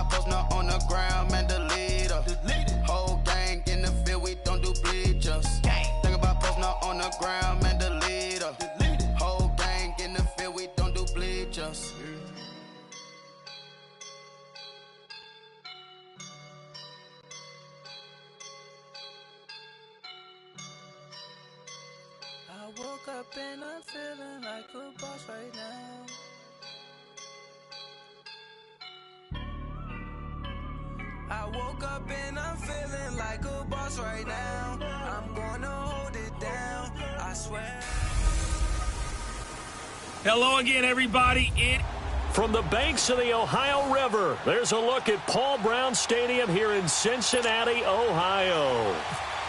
about posting up on the ground, man, delete her. Whole gang in the field, we don't do bleachers. Think about posting up on the ground, man, delete her. Whole gang in the field, we don't do bleachers. I woke up and I'm feeling like a boss right now. I woke up and I'm feeling like a boss right now. I'm gonna hold it down, I swear. Hello again, everybody. From the banks of the Ohio River, there's a look at Paul Brown Stadium here in Cincinnati, Ohio.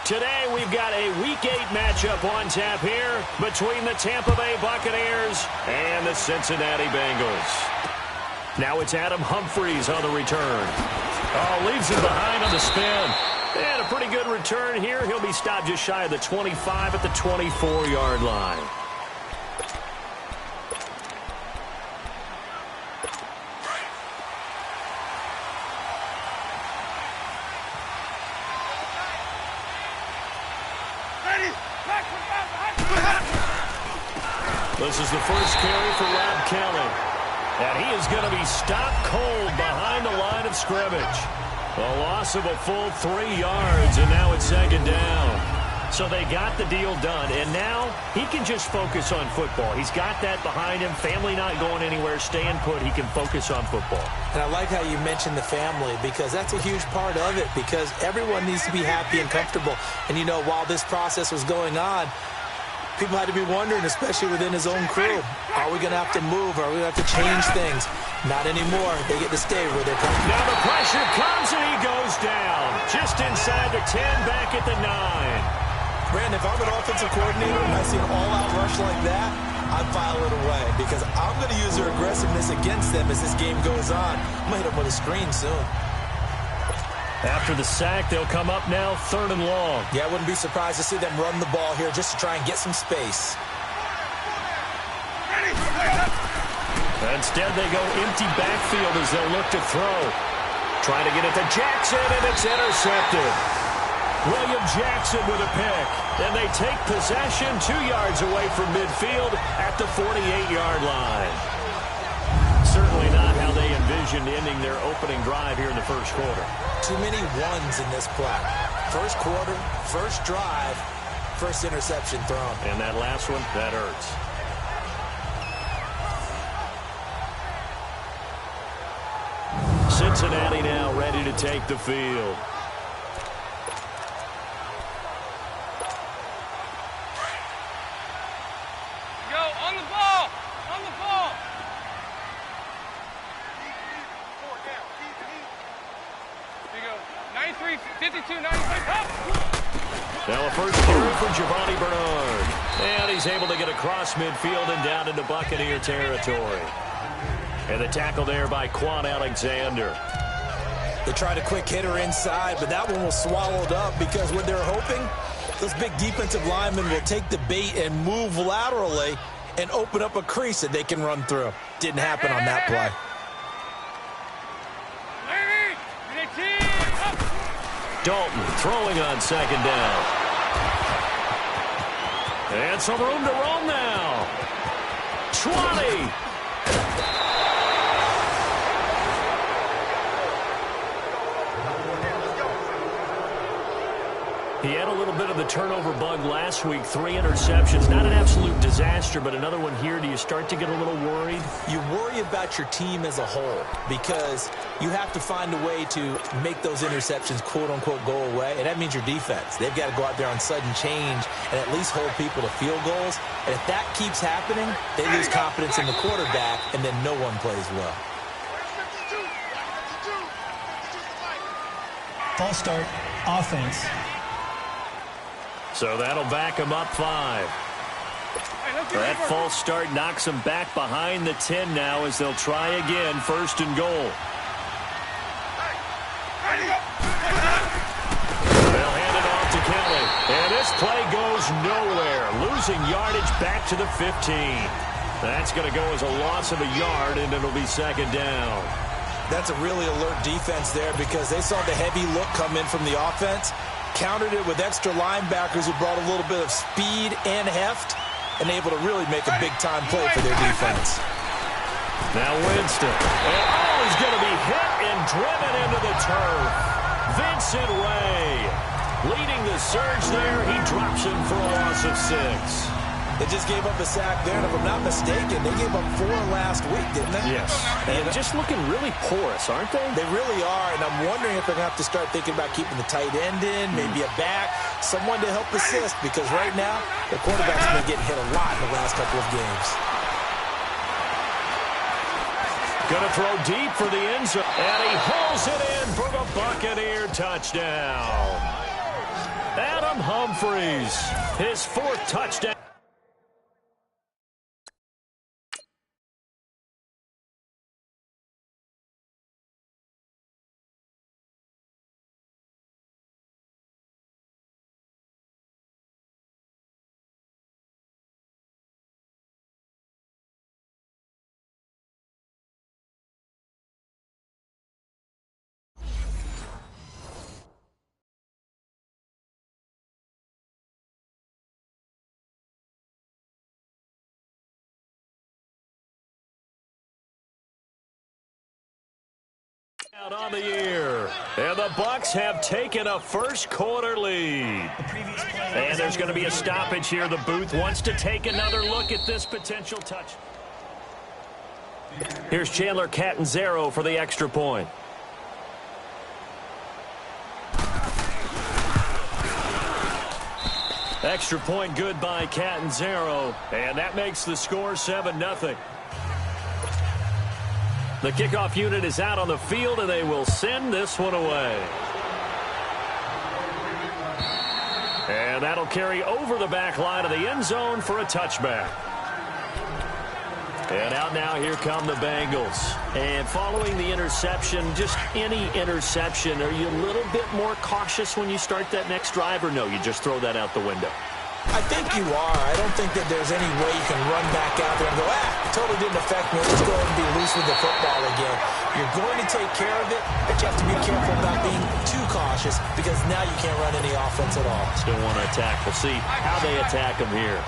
Today, we've got a Week 8 matchup on tap here between the Tampa Bay Buccaneers and the Cincinnati Bengals. Now it's Adam Humphries on the return. Oh, leaves him behind on the spin. And a pretty good return here. He'll be stopped just shy of the 25 at the 24-yard line. This is the first carry for Rob Kelly. And he is going to be stopped cold behind the line of scrimmage. A loss of a full 3 yards, and now it's second down. So they got the deal done, and now he can just focus on football. He's got that behind him. Family not going anywhere, staying put. He can focus on football. And I like how you mentioned the family, because that's a huge part of it, because everyone needs to be happy and comfortable. And, you know, while this process was going on, people had to be wondering, especially within his own crew, are we going to have to move? Are we going to have to change things? Not anymore. They get to stay where they're coming. Now the pressure comes, and he goes down. Just inside the 10, back at the 9. Brandon, if I'm an offensive coordinator and I see an all-out rush like that, I'd file it away, because I'm going to use their aggressiveness against them as this game goes on. I'm going to hit them with a screen soon. After the sack, they'll come up now, 3rd and long. Yeah, I wouldn't be surprised to see them run the ball here just to try and get some space. Instead, they go empty backfield as they'll look to throw. Trying to get it to Jackson, and it's intercepted. William Jackson with a pick. And they take possession 2 yards away from midfield at the 48-yard line. Certainly not how they envisioned ending their opening drive here in the first quarter. Too many ones in this play. First quarter, first drive, first interception thrown. And that last one, that hurts. Cincinnati now ready to take the field. Go, on the ball! On the ball! Here you go. 93, 52, 93, up! Now a first carry for Giovanni Bernard. And he's able to get across midfield and down into Buccaneer territory. And the tackle there by Quan Alexander. They tried a quick hitter inside, but that one was swallowed up, because what they're hoping, those big defensive linemen will take the bait and move laterally and open up a crease that they can run through. Didn't happen on that play. Dalton throwing on second down. And some room to roam now. 20. He had a little bit of the turnover bug last week, 3 interceptions. Not an absolute disaster, but another one here. Do you start to get a little worried? You worry about your team as a whole, because you have to find a way to make those interceptions, quote-unquote, go away, and that means your defense. They've got to go out there on sudden change and at least hold people to field goals. And if that keeps happening, they lose confidence in the quarterback, and then no one plays well. False start, offense. So that'll back him up 5. That false start knocks them back behind the 10 now as they'll try again, 1st and goal. They'll hand it off to Kelly. And this play goes nowhere. Losing yardage back to the 15. That's going to go as a loss of a yard, and it'll be 2nd down. That's a really alert defense there because they saw the heavy look come in from the offense, countered it with extra linebackers who brought a little bit of speed and heft, and able to really make a big-time play for their defense. Now Winston. And he's going to be hit and driven into the turf. Vincent Ray leading the surge there. He drops him for a loss of 6. They just gave up a sack there, and if I'm not mistaken, they gave up 4 last week, didn't they? Yes. And just looking really porous, aren't they? They really are, and I'm wondering if they're going to have to start thinking about keeping the tight end in, maybe a back, someone to help assist, because right now, the quarterback's been getting hit a lot in the last couple of games. Going to throw deep for the end zone, and he hauls it in for the Buccaneer touchdown. Adam Humphries, his 4th touchdown. Out on the year, and the Bucs have taken a first-quarter lead. And there's going to be a stoppage here. The booth wants to take another look at this potential touch. Here's Chandler Catanzaro for the extra point. Extra point good by Catanzaro, and that makes the score 7-0. The kickoff unit is out on the field, and they will send this one away. And that'll carry over the back line of the end zone for a touchback. And out now, here come the Bengals. And following the interception, just any interception, are you a little bit more cautious when you start that next drive, or no, you just throw that out the window? I think you are. I don't think that there's any way you can run back out there and go, totally didn't affect me. Let's go ahead and be loose with the football again. You're going to take care of it, but you have to be careful about being too cautious because now you can't run any offense at all. Still want to attack. We'll see how they attack them here.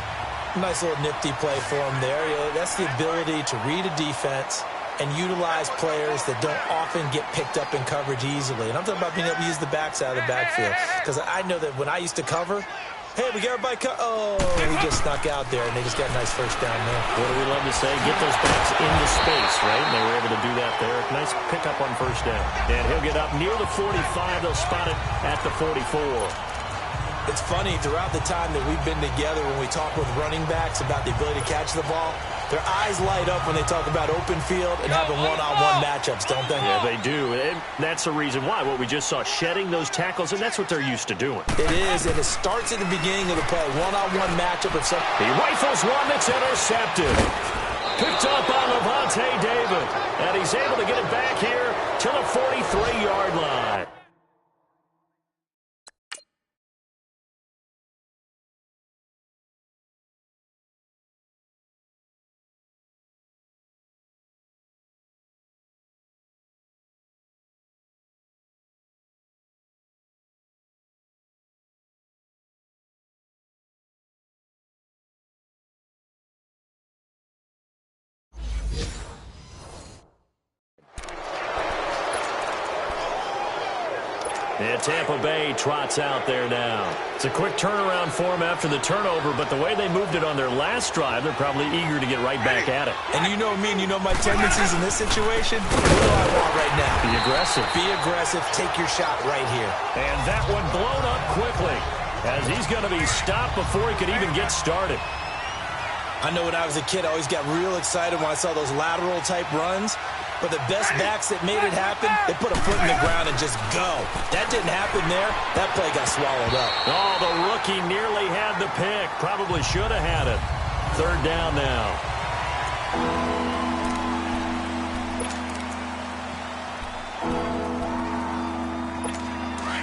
Nice little nifty play for him there. That's the ability to read a defense and utilize players that don't often get picked up in coverage easily. And I'm talking about being able to use the backs out of the backfield. Because I know that when I used to cover, hey, we got everybody he just snuck out there, and they just got a nice first down there. What do we love to say? Get those backs into space, right? And they were able to do that there. Nice pickup on first down. And he'll get up near the 45. They'll spot it at the 44. It's funny, throughout the time that we've been together, when we talk with running backs about the ability to catch the ball, their eyes light up when they talk about open field and having one-on-one matchups, don't they? Yeah, they do. And that's the reason why. What we just saw, shedding those tackles, and that's what they're used to doing. It is, and it starts at the beginning of the play. One-on-one matchup of some. He rifles one that's intercepted. Picked up on Levante David. And he's able to get it back here to the 43-yard line. And Tampa Bay trots out there now. It's a quick turnaround for them after the turnover, but the way they moved it on their last drive, they're probably eager to get right back at it. And you know me, and you know my tendencies in this situation. What do I want right now? Be aggressive. Be aggressive. Take your shot right here. And that one blown up quickly as he's going to be stopped before he could even get started. I know when I was a kid, I always got real excited when I saw those lateral-type runs. But the best backs that made it happen, they put a foot in the ground and just go. That didn't happen there. That play got swallowed up. Oh, the rookie nearly had the pick. Probably should have had it. Third down now.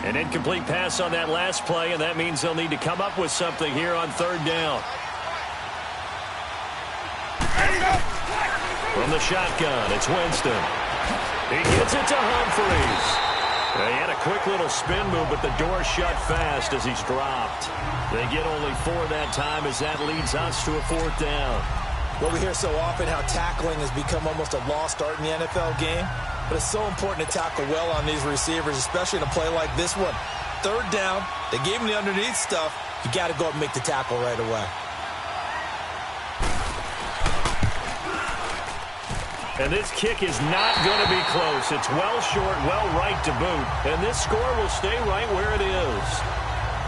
An incomplete pass on that last play, and that means they'll need to come up with something here on third down. From the shotgun, it's Winston. He gets it to Humphries. He had a quick little spin move, but the door shut fast as he's dropped. They get only 4 that time as that leads us to a 4th down. Well, we hear so often how tackling has become almost a lost art in the NFL game. But it's so important to tackle well on these receivers, especially in a play like this one. 3rd down, they gave him the underneath stuff. You got to go up and make the tackle right away. And this kick is not going to be close. It's well short, well right to boot. And this score will stay right where it is.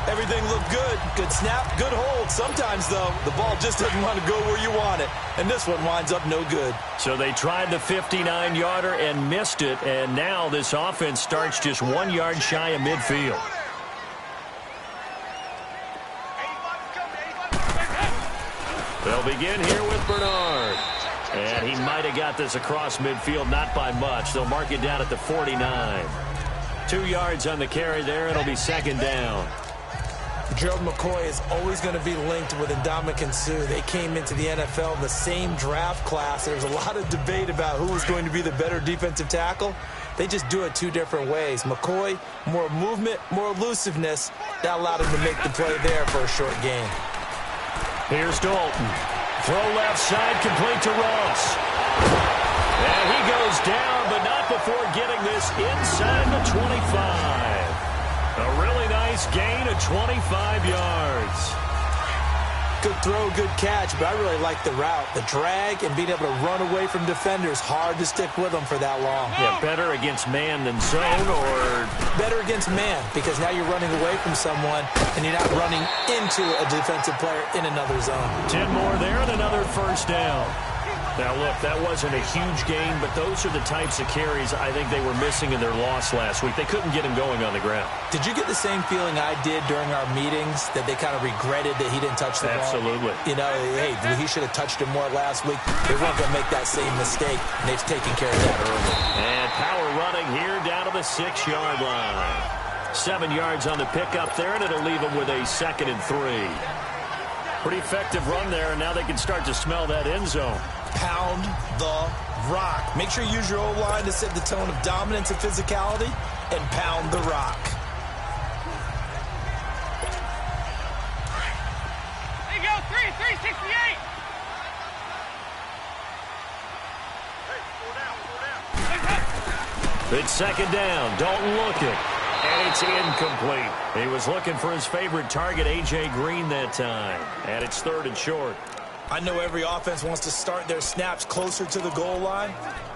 Everything looked good. Good snap, good hold. Sometimes, though, the ball just doesn't want to go where you want it. And this one winds up no good. So they tried the 59-yarder and missed it. And now this offense starts just 1 yard shy of midfield. They'll begin here with Bernard. And he might have got this across midfield, not by much. They'll mark it down at the 49. 2 yards on the carry there. It'll be 2nd down. Gerald McCoy is always going to be linked with Ndamukong Suh. They came into the NFL in the same draft class. There's a lot of debate about who was going to be the better defensive tackle. They just do it 2 different ways. McCoy, more movement, more elusiveness. That allowed him to make the play there for a short gain. Here's Dalton. Throw left side, complete to Ross. And he goes down, but not before getting this inside the 25. A really nice gain of 25 yards. Good throw, good catch, but I really like the route. The drag and being able to run away from defenders, hard to stick with them for that long. Yeah, better against man than zone, or? Better against man, because now you're running away from someone and you're not running into a defensive player in another zone. 10 more there and another 1st down. Now, look, that wasn't a huge gain, but those are the types of carries I think they were missing in their loss last week. They couldn't get him going on the ground. Did you get the same feeling I did during our meetings, that they kind of regretted that he didn't touch the ball? Absolutely. You know, hey, he should have touched him more last week. They weren't going to make that same mistake, and they've taken care of that early. And power running here down to the 6-yard line. 7 yards on the pickup there, and it'll leave them with a 2nd and 3. Pretty effective run there, and now they can start to smell that end zone. Pound the rock. Make sure you use your O-line to set the tone of dominance and physicality, and pound the rock. There you go, 368. It's 2nd down. Dalton looking. And it's incomplete. He was looking for his favorite target, A.J. Green, that time. And it's 3rd and short. I know every offense wants to start their snaps closer to the goal line,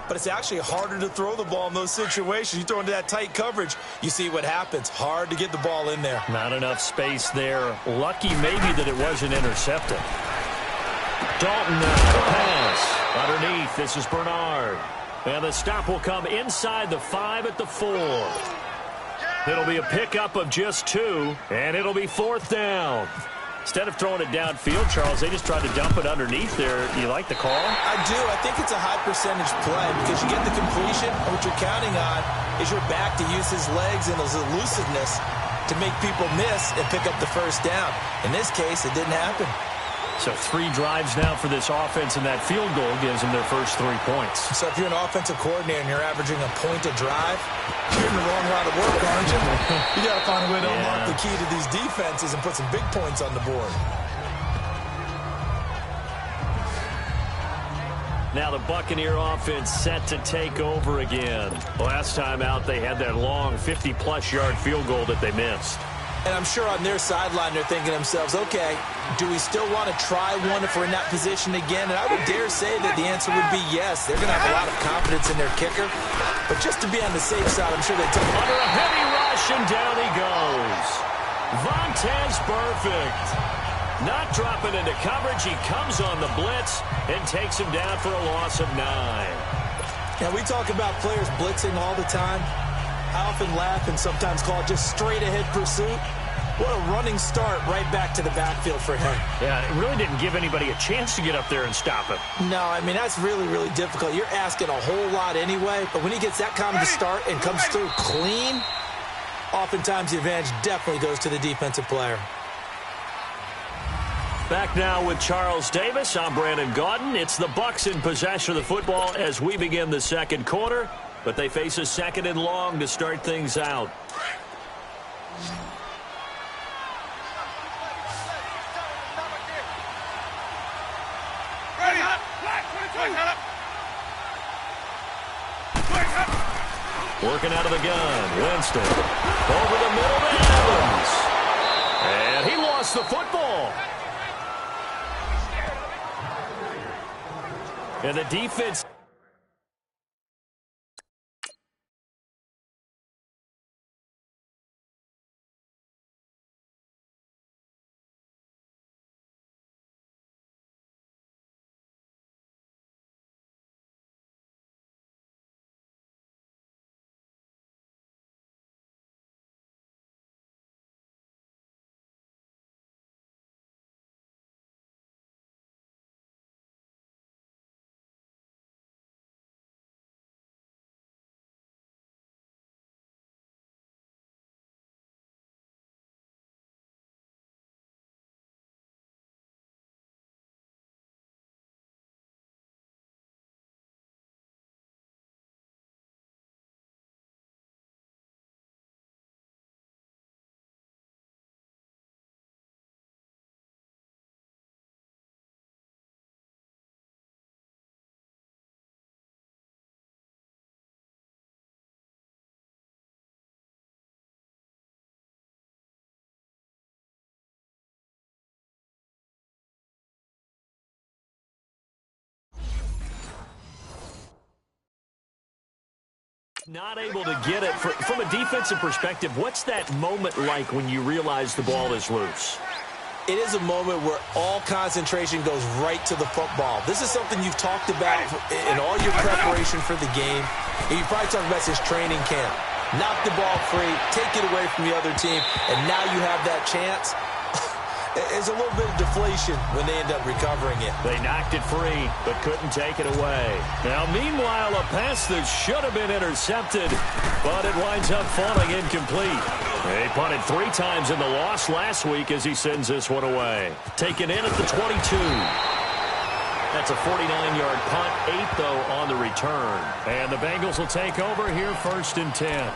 but it's actually harder to throw the ball in those situations. You throw into that tight coverage, you see what happens. Hard to get the ball in there. Not enough space there. Lucky maybe that it wasn't intercepted. Dalton now, the pass. Underneath, this is Bernard. And the stop will come inside the 5 at the 4. It'll be a pickup of just 2, and it'll be 4th down. Instead of throwing it downfield, Charles, they just tried to dump it underneath there. You like the call? I do. I think it's a high percentage play because you get the completion, and what you're counting on is your back to use his legs and his elusiveness to make people miss and pick up the 1st down. In this case, it didn't happen. So 3 drives now for this offense, and that field goal gives them their first 3 points. So if you're an offensive coordinator and you're averaging a point a drive, you're in the wrong line of work, aren't you? You got to find a way to unlock the key to these defenses and put some big points on the board. Now the Buccaneer offense set to take over again. Last time out, they had that long 50-plus yard field goal that they missed. And I'm sure on their sideline they're thinking to themselves, okay, do we still want to try one if we're in that position again? And I would dare say that the answer would be yes. They're going to have a lot of confidence in their kicker. But just to be on the safe side, I'm sure they took under a heavy rush, and down he goes. Vontaze Burfict. Not dropping into coverage. He comes on the blitz and takes him down for a loss of 9. Now, we talk about players blitzing all the time. I often laugh and sometimes call it just straight-ahead pursuit. What a running start right back to the backfield for him. Yeah, it really didn't give anybody a chance to get up there and stop him. No, I mean, that's really, really difficult. You're asking a whole lot anyway, but when he gets that kind of a start and comes through clean, oftentimes the advantage definitely goes to the defensive player. Back now with Charles Davis. I'm Brandon Gaudin. It's the Bucs in possession of the football as we begin the 2nd quarter. but they face a 2nd and long to start things out. Working out of the gun, Winston. Over the middle to Evans. And he lost the football. And the defense... Not able to get it. From a defensive perspective, what's that moment like when you realize the ball is loose? It is a moment where all concentration goes right to the football. This is something you've talked about in all your preparation for the game. And you've probably talked about since training camp. Knock the ball free, take it away from the other team, and now you have that chance. It's a little bit of deflation when they end up recovering it. They knocked it free, but couldn't take it away. Now, meanwhile, a pass that should have been intercepted, but it winds up falling incomplete. They punted 3 times in the loss last week as he sends this one away. Taken in at the 22. That's a 49-yard punt, 8, though, on the return. And the Bengals will take over here 1st and 10.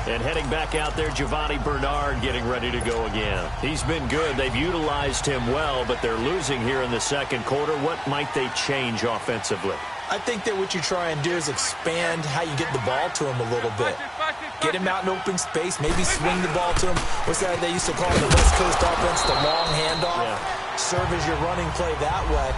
And heading back out there, Giovanni Bernard getting ready to go again. He's been good. They've utilized him well, but they're losing here in the 2nd quarter. What might they change offensively? I think that what you try and do is expand how you get the ball to him a little bit. Get him out in open space, maybe swing the ball to him. What's that they used to call in the West Coast offense, the long handoff? Yeah. Serve as your running play that way,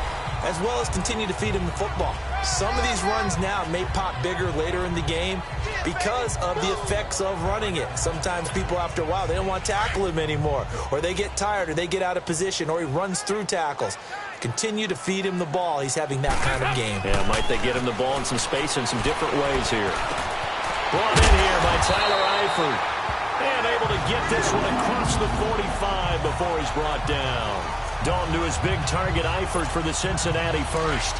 as well as continue to feed him the football. Some of these runs now may pop bigger later in the game because of the effects of running it. Sometimes people, after a while, they don't want to tackle him anymore, or they get tired, or they get out of position, or he runs through tackles. Continue to feed him the ball. He's having that kind of game. Yeah, might they get him the ball in some space in some different ways here. Brought in here by Tyler Eifert. And able to get this one across the 45 before he's brought down. Dalton to his big target, Eifert, for the Cincinnati first.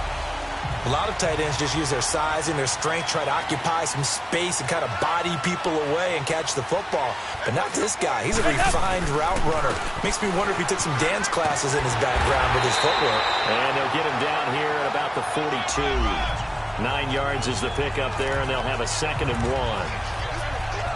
A lot of tight ends just use their size and their strength, try to occupy some space and kind of body people away and catch the football. But not this guy. He's a refined route runner. Makes me wonder if he took some dance classes in his background with his footwork. And they'll get him down here at about the 42. 9 yards is the pickup there, and they'll have a 2nd and 1.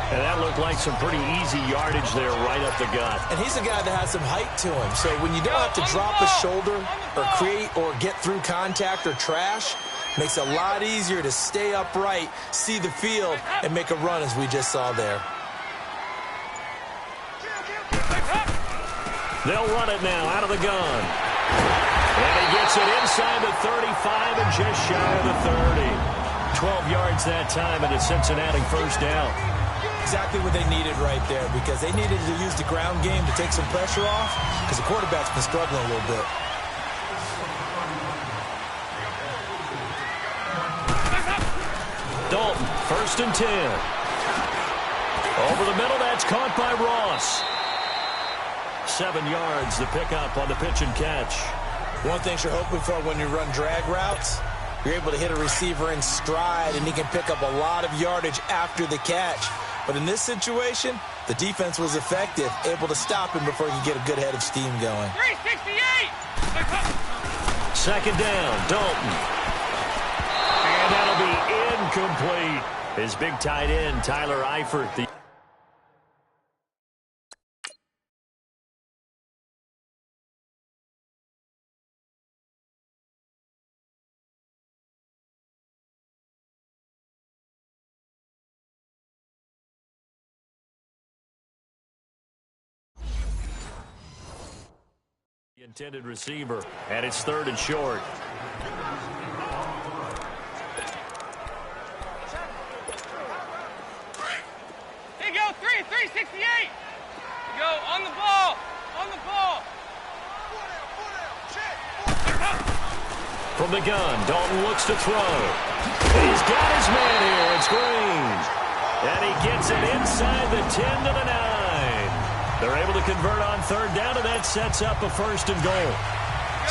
And that looked like some pretty easy yardage there right up the gut. And he's a guy that has some height to him. So when you don't have to drop a shoulder or create or get through contact or trash, makes it a lot easier to stay upright, see the field, and make a run as we just saw there. They'll run it now out of the gun. And he gets it inside the 35 and just shy of the 30. 12 yards that time and a Cincinnati first down. Exactly what they needed right there, because they needed to use the ground game to take some pressure off, because the quarterback's been struggling a little bit. Dalton, 1st and 10. Over the middle, that's caught by Ross. 7 yards, the pickup on the pitch and catch. One thing you're hoping for when you run drag routes, you're able to hit a receiver in stride, and he can pick up a lot of yardage after the catch. But in this situation, the defense was effective, able to stop him before he could get a good head of steam going. 368! 2nd down, Dalton. And that'll be incomplete. His big tight end, Tyler Eifert, the intended receiver, and it's 3rd and short. Here you go, 368. Go, on the ball. From the gun, Dalton looks to throw. He's got his man here. It's Green. And he gets it inside the 10 to the 9. They're able to convert on 3rd down, and that sets up a 1st and goal.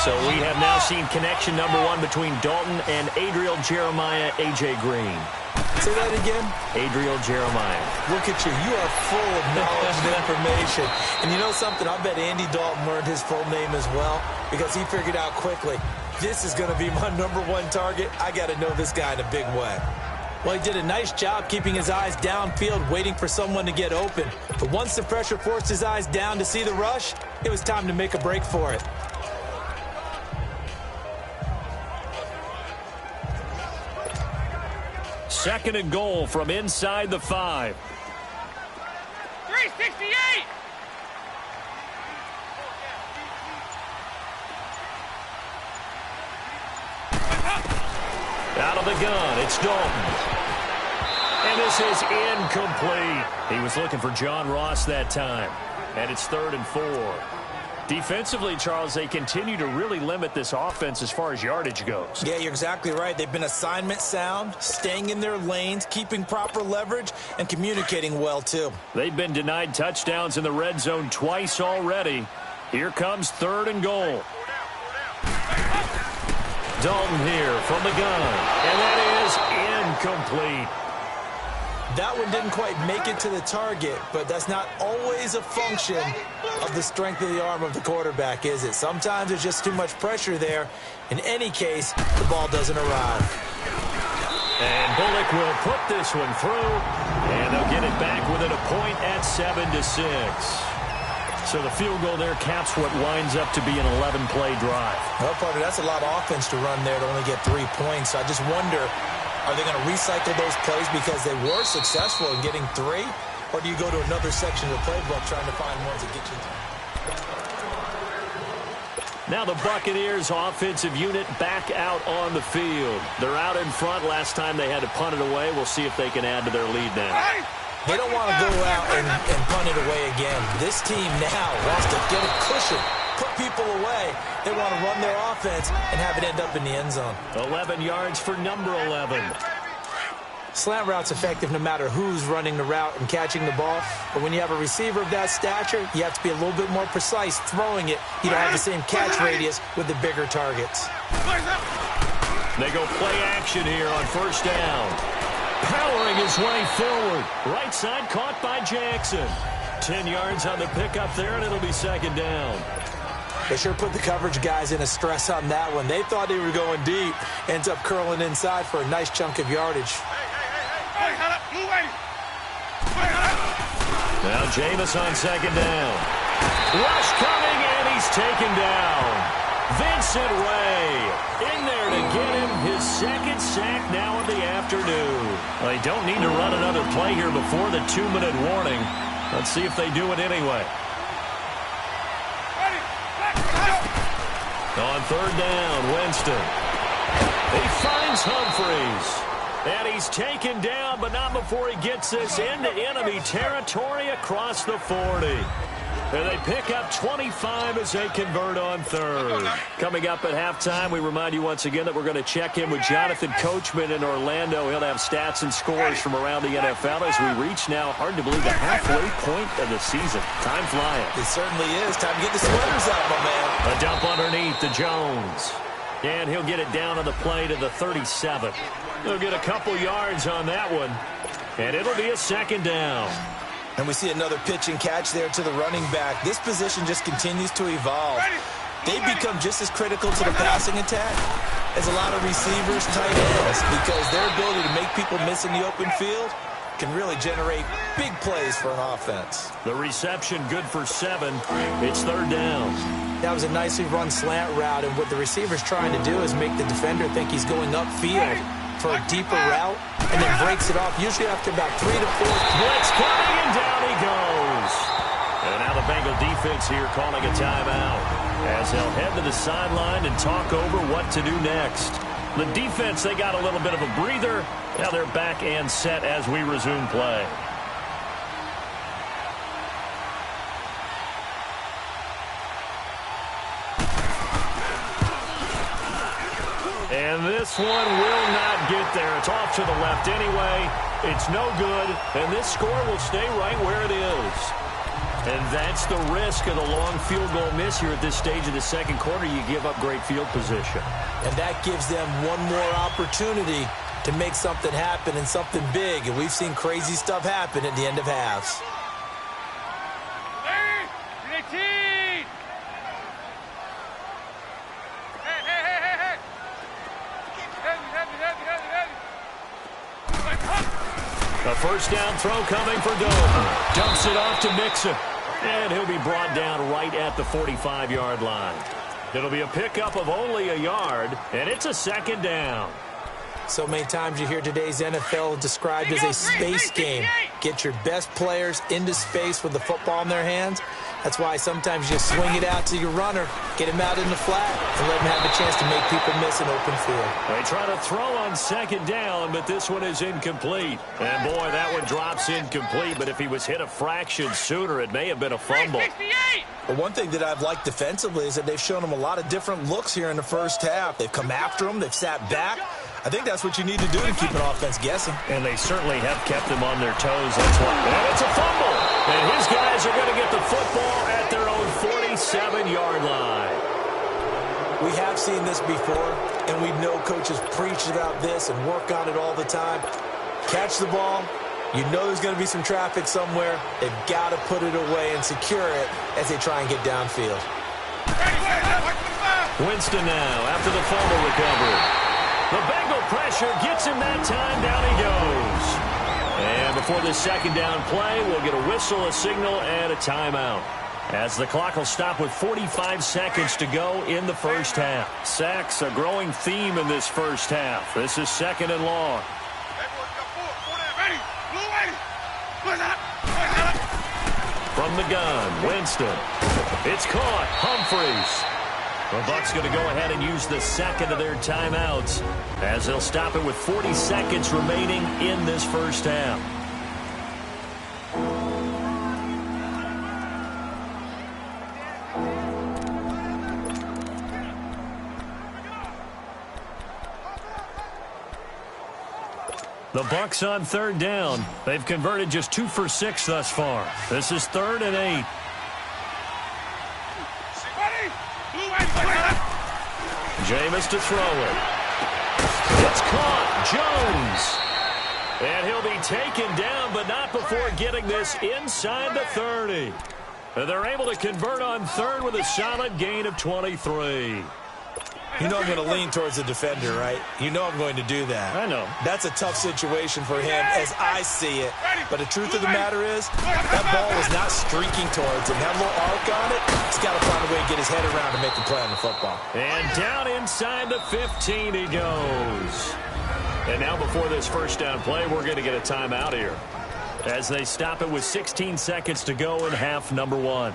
So we have now seen connection number 1 between Dalton and Adriel Jeremiah, A.J. Green. Say that again? Adriel Jeremiah. Look at you. You are full of knowledge and information. And you know something? I bet Andy Dalton learned his full name as well because he figured out quickly, this is going to be my number 1 target. I got to know this guy in a big way. Well, he did a nice job keeping his eyes downfield, waiting for someone to get open. But once the pressure forced his eyes down to see the rush, it was time to make a break for it. Second and goal from inside the 5. 368. Out of the gun, it's Dalton. And this is incomplete. He was looking for John Ross that time. And it's 3rd and 4. Defensively, Charles, they continue to really limit this offense as far as yardage goes. Yeah, you're exactly right. They've been assignment sound, staying in their lanes, keeping proper leverage, and communicating well, too. They've been denied touchdowns in the red zone twice already. Here comes 3rd and goal. Dalton here from the gun. And that is incomplete. That one didn't quite make it to the target, but that's not always a function of the strength of the arm of the quarterback, is it? Sometimes there's just too much pressure there. In any case, the ball doesn't arrive. And Bullock will put this one through, and they'll get it back within a point at 7-6. So the field goal there caps what winds up to be an 11-play drive. Well, partner, that's a lot of offense to run there to only get 3 points. So I just wonder, are they going to recycle those plays because they were successful in getting 3? Or do you go to another section of the playbook trying to find ones that get you 3? Now the Buccaneers offensive unit back out on the field. They're out in front. Last time they had to punt it away. We'll see if they can add to their lead now. They don't want to go out and punt it away again. This team now wants to get a cushion, put people away. They want to run their offense and have it end up in the end zone. 11 yards for number 11. Slant route's effective no matter who's running the route and catching the ball. But when you have a receiver of that stature, you have to be a little bit more precise throwing it. You don't have the same catch radius with the bigger targets. They go play action here on 1st down. Powering his way forward. Right side caught by Jackson. 10 yards on the pickup there, and it'll be 2nd down. They sure put the coverage guys in a stress on that one. They thought they were going deep. Ends up curling inside for a nice chunk of yardage. Now Jameis on 2nd down. Rush coming, and he's taken down. Vincent Ray in there to get him his 2nd sack now of the afternoon. Well, they don't need to run another play here before the 2-minute warning. Let's see if they do it anyway. On 3rd down, Winston. He finds Humphreys. And he's taken down, but not before he gets this into enemy territory across the 40. And they pick up 25 as they convert on 3rd. Coming up at halftime, we remind you once again that we're going to check in with Jonathan Coachman in Orlando. He'll have stats and scores from around the NFL as we reach now, hard to believe, the halfway point of the season. Time flying. It certainly is. Time to get the sweaters out, my man. A dump underneath to Jones. And he'll get it down on the play to the 37. He'll get a couple yards on that one. And it'll be a 2nd down. And we see another pitch and catch there to the running back. This position just continues to evolve. They become just as critical to the passing attack is a lot of receivers, tight ends, because their ability to make people miss in the open field can really generate big plays for an offense. The reception good for 7. It's third down. That was a nicely run slant route, and what the receiver's trying to do is make the defender think he's going upfield for a deeper route, and then breaks it off, usually after about 3 to 4. Blitz coming, and down he goes. And now the Bengal defense here calling a timeout, as they'll head to the sideline and talk over what to do next. The defense, they got a little bit of a breather. Now they're back and set as we resume play. And this one will not get there. It's off to the left anyway. It's no good, and this score will stay right where it is. And that's the risk of the long field goal miss here at this stage of the second quarter. You give up great field position. And that gives them one more opportunity to make something happen and something big. And we've seen crazy stuff happen at the end of halves. A first down throw coming for Dalton. Dumps it off to Mixon. And he'll be brought down right at the 45-yard line. It'll be a pickup of only a yard, and it's a second down. So many times you hear today's NFL described as a space game. Get your best players into space with the football in their hands. That's why sometimes you swing it out to your runner, get him out in the flat, and let him have a chance to make people miss an open field. They try to throw on second down, but this one is incomplete. And, boy, that one drops incomplete, but if he was hit a fraction sooner, it may have been a fumble. Well, one thing that I've liked defensively is that they've shown him a lot of different looks here in the first half. They've come after him. They've sat back. I think that's what you need to do to keep an offense guessing. And they certainly have kept them on their toes. That's why. And it's a fumble. And his guys are going to get the football at their own 47-yard line. We have seen this before, and we know coaches preach about this and work on it all the time. Catch the ball. You know there's going to be some traffic somewhere. They've got to put it away and secure it as they try and get downfield. Winston now after the fumble recovery. The Bengal pressure gets him that time. Down he goes. And before this second down play, we'll get a whistle, a signal, and a timeout, as the clock will stop with 45 seconds to go in the first half. Sacks, a growing theme in this first half. This is second and long. From the gun, Winston. It's caught. Humphreys. The Bucs going to go ahead and use the second of their timeouts, as they'll stop it with 40 seconds remaining in this first half. The Bucs on third down. They've converted just 2 for 6 thus far. This is 3rd and 8. Jameis to throw it. It's caught. Jones. And he'll be taken down, but not before getting this inside the 30. And they're able to convert on third with a solid gain of 23. You know I'm going to lean towards the defender, right? You know I'm going to do that. I know. That's a tough situation for him as I see it. But the truth of the matter is, that ball was not streaking towards him. That little arc on it, he's got to find a way to get his head around to make the play on the football. And down inside the 15 he goes. And now before this first down play, we're going to get a timeout here, as they stop it with 16 seconds to go in half number 1.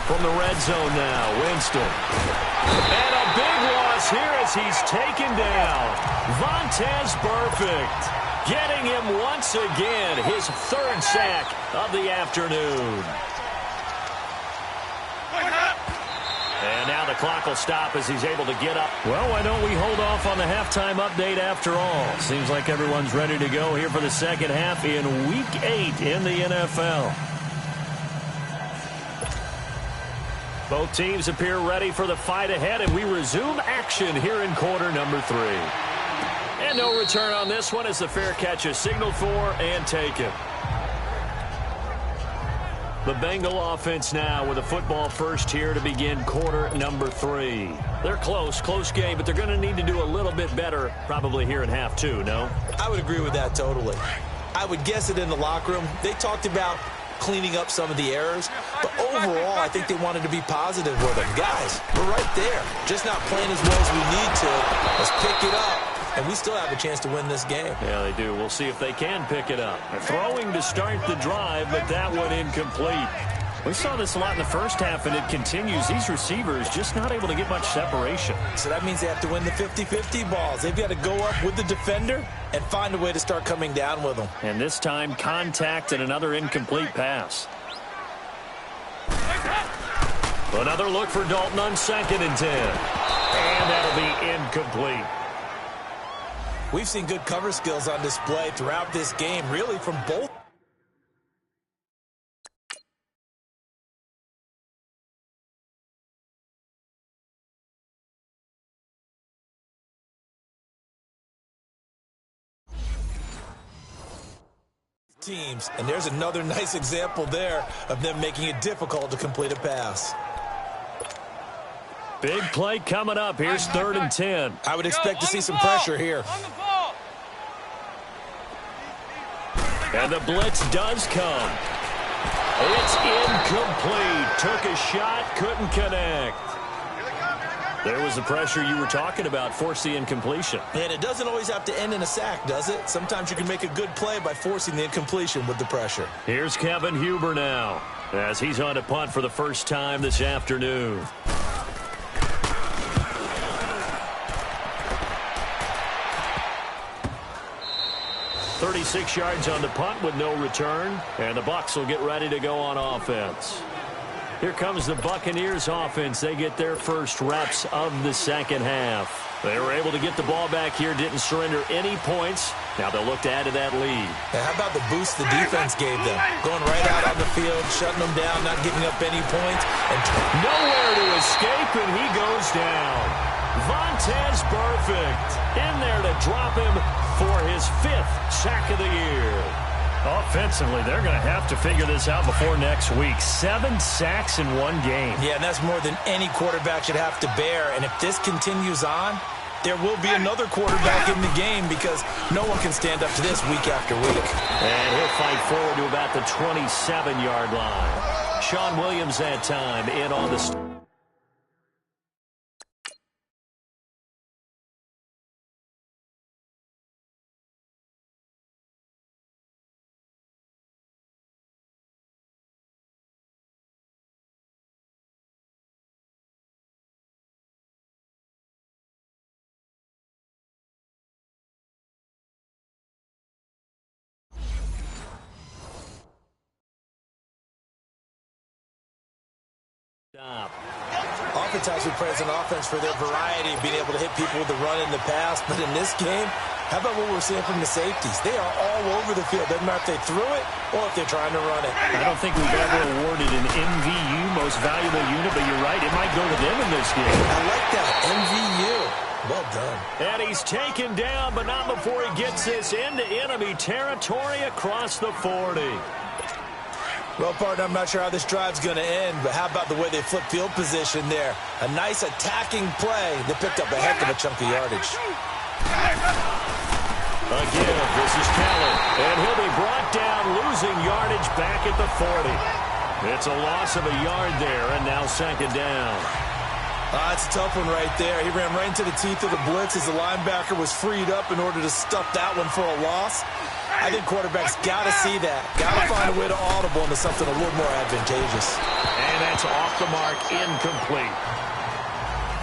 From the red zone now, Winston. And a big loss here as he's taken down. Vontaze Burfict getting him once again, his 3rd sack of the afternoon. And now the clock will stop as he's able to get up. Well, why don't we hold off on the halftime update after all? Seems like everyone's ready to go here for the second half in Week 8 in the NFL. Both teams appear ready for the fight ahead, and we resume action here in quarter number 3. And no return on this one as the fair catch is signaled for and taken. The Bengal offense now with a football first here to begin quarter number 3. They're close game, but they're going to need to do a little bit better probably here in half 2, no? I would agree with that totally. I would guess it in the locker room. They talked about cleaning up some of the errors, but overall, I think they wanted to be positive with them. Guys, we're right there. Just not playing as well as we need to. Let's pick it up. And we still have a chance to win this game. Yeah, they do. We'll see if they can pick it up. Throwing to start the drive, but that one incomplete. We saw this a lot in the first half, and it continues. These receivers just not able to get much separation. So that means they have to win the 50-50 balls. They've got to go up with the defender and find a way to start coming down with them. And this time, contact and another incomplete pass. Another look for Dalton on 2nd and 10. And that'll be incomplete. We've seen good cover skills on display throughout this game, really from both teams. And there's another nice example there of them making it difficult to complete a pass. Big play coming up. Here's 3rd and 10. I would expect to see some pressure here. And the blitz does come. It's incomplete. Took a shot, couldn't connect. There was the pressure you were talking about, force the incompletion. And it doesn't always have to end in a sack, does it? Sometimes you can make a good play by forcing the incompletion with the pressure. Here's Kevin Huber now, as he's on to punt for the first time this afternoon. 36 yards on the punt with no return, and the Bucs will get ready to go on offense. Here comes the Buccaneers offense. They get their first reps of the second half. They were able to get the ball back here, didn't surrender any points. Now they'll look to add to that lead. Now, how about the boost the defense gave them? Going right out on the field, shutting them down, not giving up any points. And nowhere to escape, and he goes down. Vontaze Burfict in there to drop him for his 5th sack of the year. Offensively, they're going to have to figure this out before next week. 7 sacks in one game. Yeah, and that's more than any quarterback should have to bear. And if this continues on, there will be another quarterback in the game because no one can stand up to this week after week. And he'll fight forward to about the 27-yard line. Sean Williams that time in on the... Oftentimes we praise an offense for their variety of being able to hit people with the run and the pass, but in this game, how about what we're seeing from the safeties? They are all over the field. Doesn't matter if they threw it or if they're trying to run it. I don't think we've ever awarded an MVU, most valuable unit, but you're right, it might go to them in this game. I like that, MVU. Well done. And he's taken down, but not before he gets this into enemy territory across the 40. Well, partner, I'm not sure how this drive's going to end, but how about the way they flip field position there? A nice attacking play that picked up a heck of a chunk of yardage. Again, this is Keller, and he'll be brought down, losing yardage back at the 40. It's a loss of a yard there, and now 2nd down. That's a tough one right there. He ran right into the teeth of the blitz as the linebacker was freed up in order to stuff that one for a loss. I think quarterbacks got to see that. Got to find a way to audible into something a little more advantageous. And that's off the mark, incomplete.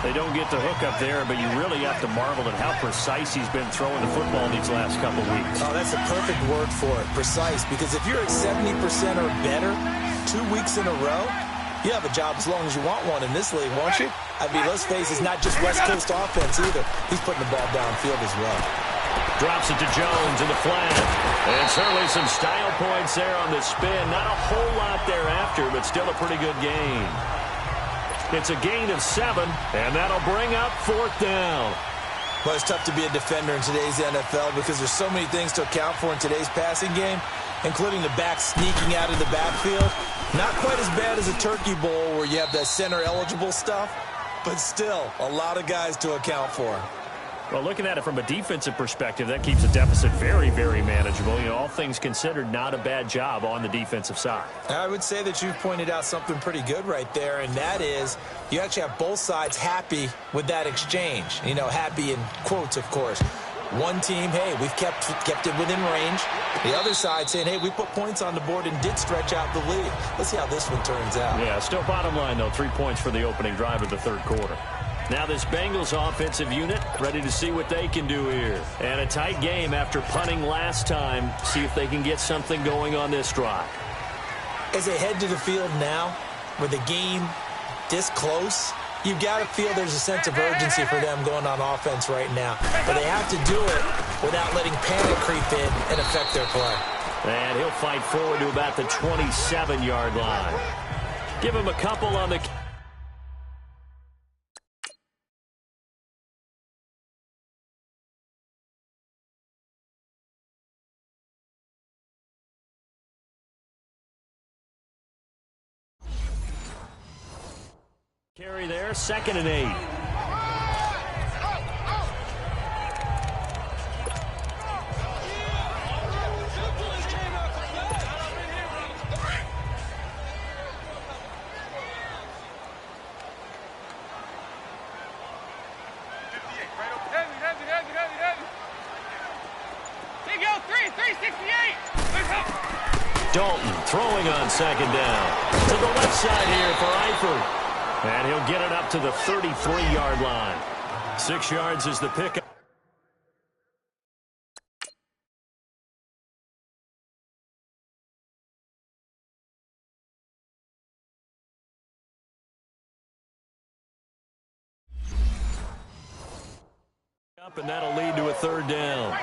They don't get the hook up there, but you really have to marvel at how precise he's been throwing the football these last couple weeks. Oh, that's a perfect word for it, precise, because if you're at 70% or better 2 weeks in a row, you have a job as long as you want one in this league, won't you? I mean, let's face it, it's not just West Coast offense either. He's putting the ball downfield as well. Drops it to Jones in the flat. And certainly some style points there on the spin. Not a whole lot thereafter, but still a pretty good gain. It's a gain of 7, and that'll bring up 4th down. Well, it's tough to be a defender in today's NFL because there's so many things to account for in today's passing game, including the back sneaking out of the backfield. Not quite as bad as a Turkey Bowl where you have that center-eligible stuff, but still a lot of guys to account for. Well, looking at it from a defensive perspective, that keeps the deficit very, very manageable. You know, all things considered, not a bad job on the defensive side. I would say that you've pointed out something pretty good right there, and that is you actually have both sides happy with that exchange. You know, happy in quotes, of course. One team, hey, we've kept it within range. The other side saying, hey, we put points on the board and did stretch out the lead. Let's see how this one turns out. Yeah, still bottom line, though, 3 points for the opening drive of the third quarter. Now this Bengals offensive unit ready to see what they can do here. And a tight game after punting last time. See if they can get something going on this drive. As they head to the field now, with the game this close, you've got to feel there's a sense of urgency for them going on offense right now. But they have to do it without letting panic creep in and affect their play. And he'll fight forward to about the 27-yard line. Give him a couple on the... Carry there, 2nd and 8. Here you go, 368. Dalton throwing on 2nd down. To the left side here for Eifert. And he'll get it up to the 33-yard line. 6 yards is the pickup. And that'll lead to a 3rd down.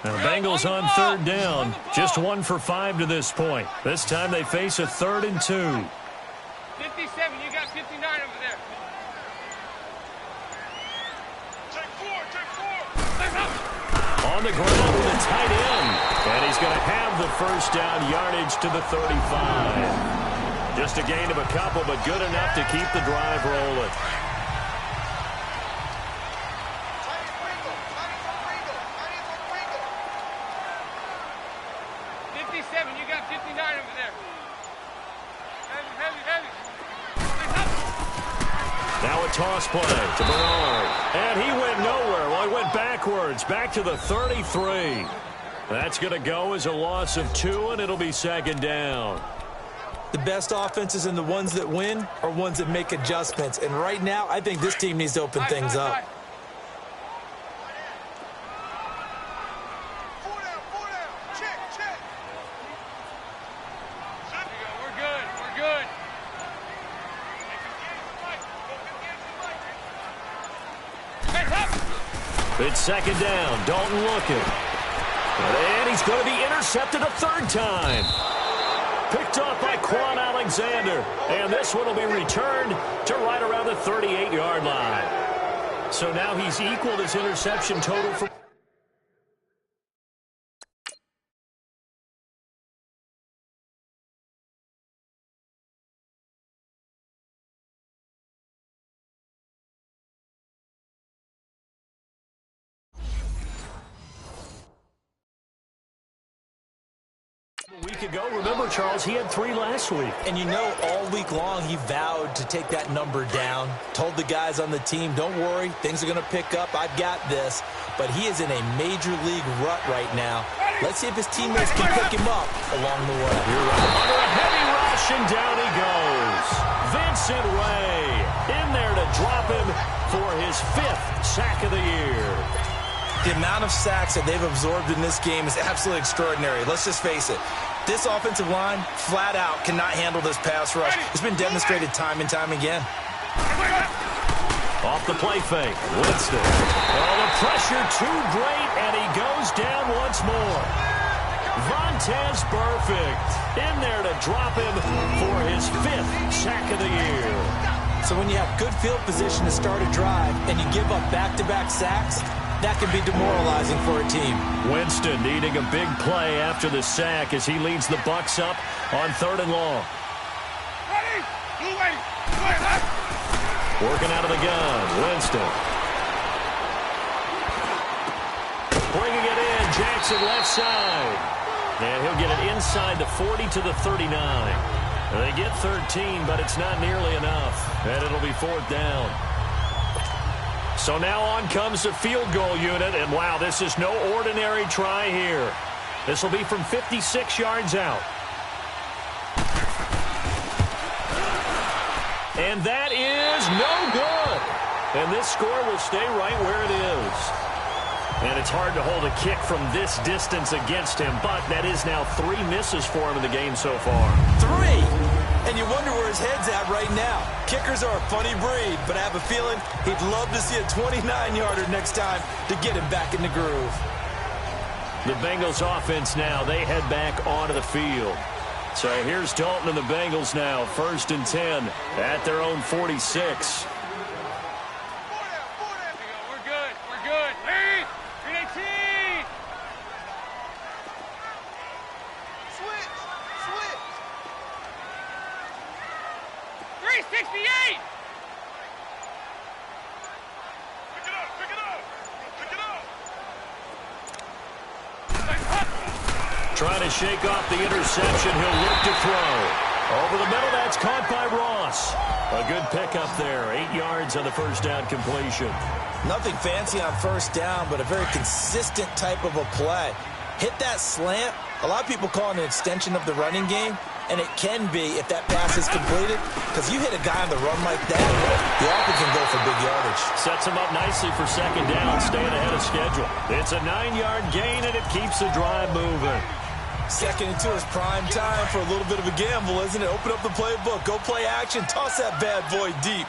Now, Bengals on 3rd down. Just 1 for 5 to this point. This time they face a 3rd and 2. 57, you got 59 over there. Take 4. On the ground with a tight end. And he's going to have the 1st down yardage to the 35. Just a gain of a couple, but good enough to keep the drive rolling. Now a toss play to Bernard. And he went nowhere. Well, he went backwards, back to the 33. That's going to go as a loss of 2, and it'll be 2nd down. The best offenses and the ones that win are ones that make adjustments. And right now, I think this team needs to open things up. It's 2nd down. Dalton looking. And he's going to be intercepted a 3rd time. Picked off by Quan Alexander. And this one will be returned to right around the 38-yard line. So now he's equaled his interception total for... A week ago, remember, Charles, he had 3 last week. And you know, all week long, he vowed to take that number down. Told the guys on the team, don't worry, things are going to pick up. I've got this. But he is in a major league rut right now. Let's see if his teammates can pick him up along the way. You're right. Under a heavy rush, and down he goes. Vincent Ray in there to drop him for his 5th sack of the year. The amount of sacks that they've absorbed in this game is absolutely extraordinary. Let's just face it. This offensive line, flat out, cannot handle this pass rush. It's been demonstrated time and time again. Off the play fake, Winston. Oh, the pressure too great, and he goes down once more. Vontaze Burfict in there to drop him for his 5th sack of the year. So when you have good field position to start a drive and you give up back-to-back sacks, that can be demoralizing for a team. Winston needing a big play after the sack as he leads the Bucs up on 3rd and long. Working out of the gun, Winston. Bringing it in, Jackson left side. And he'll get it inside the 40 to the 39. They get 13, but it's not nearly enough. And it'll be 4th down. So now on comes the field goal unit. And wow, this is no ordinary try here. This will be from 56 yards out. And that is no good. And this score will stay right where it is. And it's hard to hold a kick from this distance against him, but that is now 3 misses for him in the game so far. 3! And you wonder where his head's at right now. Kickers are a funny breed, but I have a feeling he'd love to see a 29-yarder next time to get him back in the groove. The Bengals offense now, they head back onto the field. So here's Dalton and the Bengals now, 1st and 10 at their own 46. We're good. Lead. 318. Switch. 368. Pick it up. Trying to shake off the interception. He'll look to throw. Over the middle, that's caught by Ross. A good pickup there. 8 yards on the first down completion. Nothing fancy on first down, but a very consistent type of a play. Hit that slant. A lot of people call it an extension of the running game, and it can be if that pass is completed, because you hit a guy on the run like that, you often can go for big yardage. Sets him up nicely for 2nd down, staying ahead of schedule. It's a 9-yard gain, and it keeps the drive moving. 2nd and 2 is prime time for a little bit of a gamble, isn't it? Open up the playbook, go play action, toss that bad boy deep.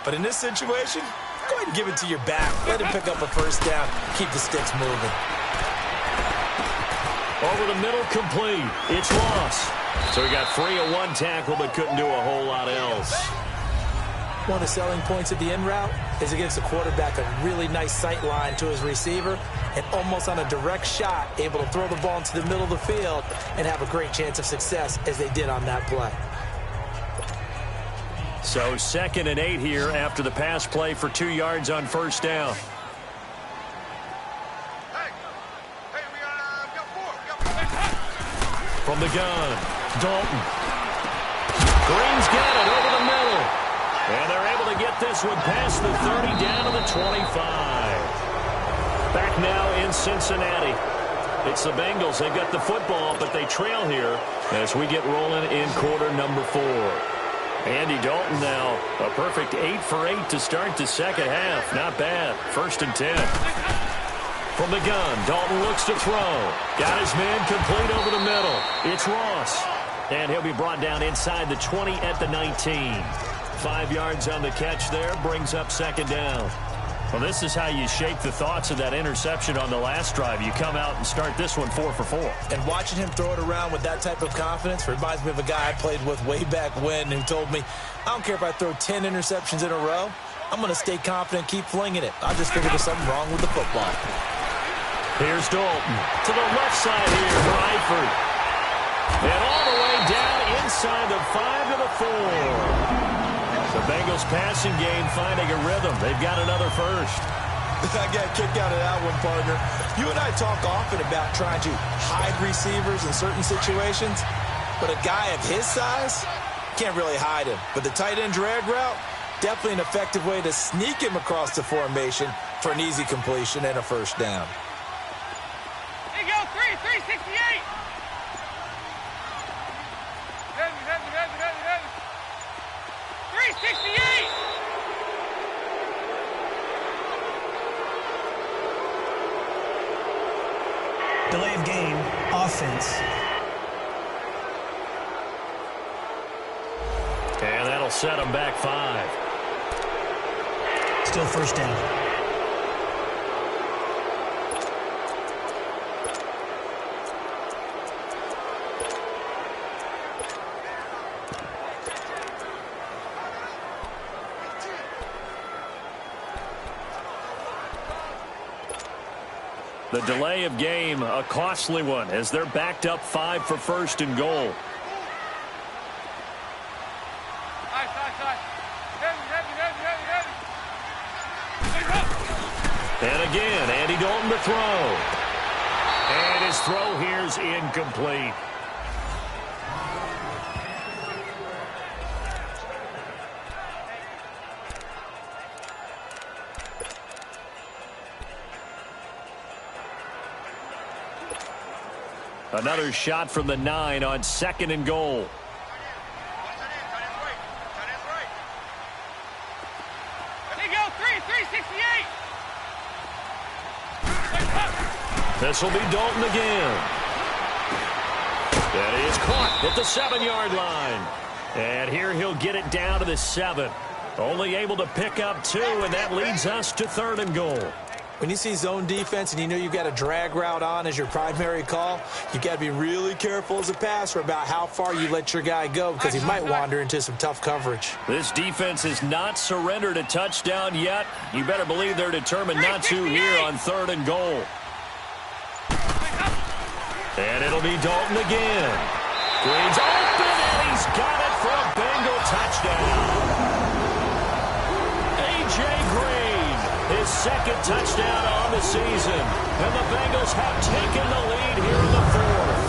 But in this situation, go ahead and give it to your back. Let him pick up a first down. Keep the sticks moving. Over the middle, complete. It's Ross. So he got free of 1 tackle, but couldn't do a whole lot else. One of the selling points of the in route is it gives the quarterback a really nice sight line to his receiver, and almost on a direct shot, able to throw the ball into the middle of the field and have a great chance of success as they did on that play. So 2nd and 8 here after the pass play for 2 yards on first down. From the gun, Dalton. Green's got it over the middle. And they're able to get this one past the 30 down to the 25. Back now in Cincinnati. It's the Bengals. They've got the football, but they trail here as we get rolling in quarter number 4. Andy Dalton now a perfect 8 for 8 to start the second half. Not bad. 1st and 10. From the gun, Dalton looks to throw. Got his man complete over the middle. It's Ross. And he'll be brought down inside the 20 at the 19. 5 yards on the catch there. Brings up 2nd down. Well, this is how you shake the thoughts of that interception on the last drive. You come out and start this one 4 for 4. And watching him throw it around with that type of confidence reminds me of a guy I played with way back when who told me, I don't care if I throw 10 interceptions in a row. I'm going to stay confident, keep flinging it. I just figured there's something wrong with the football. Here's Dalton to the left side here for Eifert. And all the way down inside the 5 to the 4. The Bengals passing game finding a rhythm. They've got another first. I got a kick out of that one, partner. You and I talk often about trying to hide receivers in certain situations, but a guy of his size can't really hide him. But the tight end drag route, definitely an effective way to sneak him across the formation for an easy completion and a first down. There you go, 368. Heavy. 368. Delay of game, offense. And that'll set them back 5. Still first down. The delay of game, a costly one, as they're backed up 5 for first and goal. And again, Andy Dalton to throw. And his throw here's incomplete. Another shot from the 9 on 2nd and goal. There you go, 368. This will be Dalton again. That is caught at the 7-yard line. And here he'll get it down to the 7. Only able to pick up 2, and that leads us to 3rd and goal. When you see zone defense and you know you've got a drag route on as your primary call, you've got to be really careful as a passer about how far you let your guy go because he might wander into some tough coverage. This defense has not surrendered a touchdown yet. You better believe they're determined not to here on 3rd and goal. And it'll be Dalton again. Green's open, and he's got it for a Bengal touchdown. A.J. Green, his 2nd touchdown on the season. And the Bengals have taken the lead here in the 4th.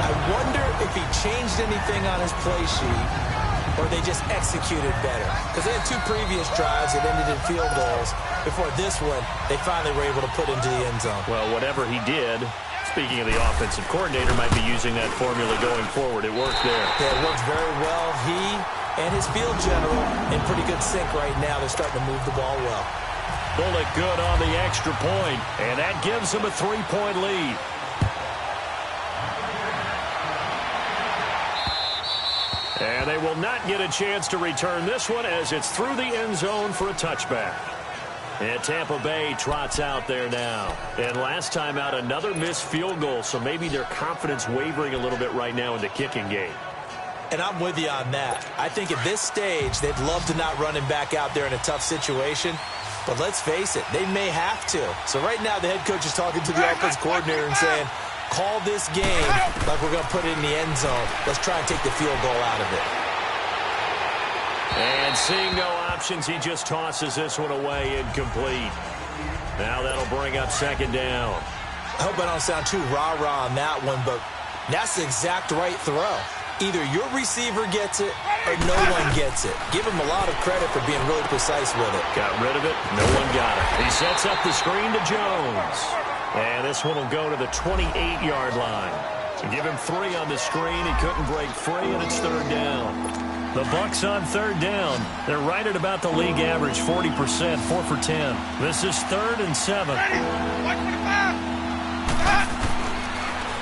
I wonder if he changed anything on his play sheet or they just executed better. Because they had 2 previous drives that ended in field goals. Before this one, they finally were able to put into the end zone. Well, whatever he did, speaking of the offensive coordinator, might be using that formula going forward. It worked there. Yeah, it worked very well. He and his field general in pretty good sync right now. They're starting to move the ball well. Bullock good on the extra point, and that gives them a 3-point lead. And they will not get a chance to return this one as it's through the end zone for a touchback. And Tampa Bay trots out there now. And last time out, another missed field goal, so maybe their confidence wavering a little bit right now in the kicking game. And I'm with you on that. I think at this stage, they'd love to not run him back out there in a tough situation. But let's face it, they may have to. So right now, the head coach is talking to the offensive coordinator and saying, call this game like we're going to put it in the end zone. Let's try and take the field goal out of it. And seeing no options, he just tosses this one away incomplete. Now that'll bring up 2nd down. I hope I don't sound too rah-rah on that one, but that's the exact right throw. Either your receiver gets it or no one gets it. Give him a lot of credit for being really precise with it. Got rid of it. No one got it. He sets up the screen to Jones. And this one will go to the 28-yard line. To give him 3 on the screen, he couldn't break free, and it's 3rd down. The Bucs on 3rd down. They're right at about the league average, 40%, 4 for 10. This is 3rd and 7.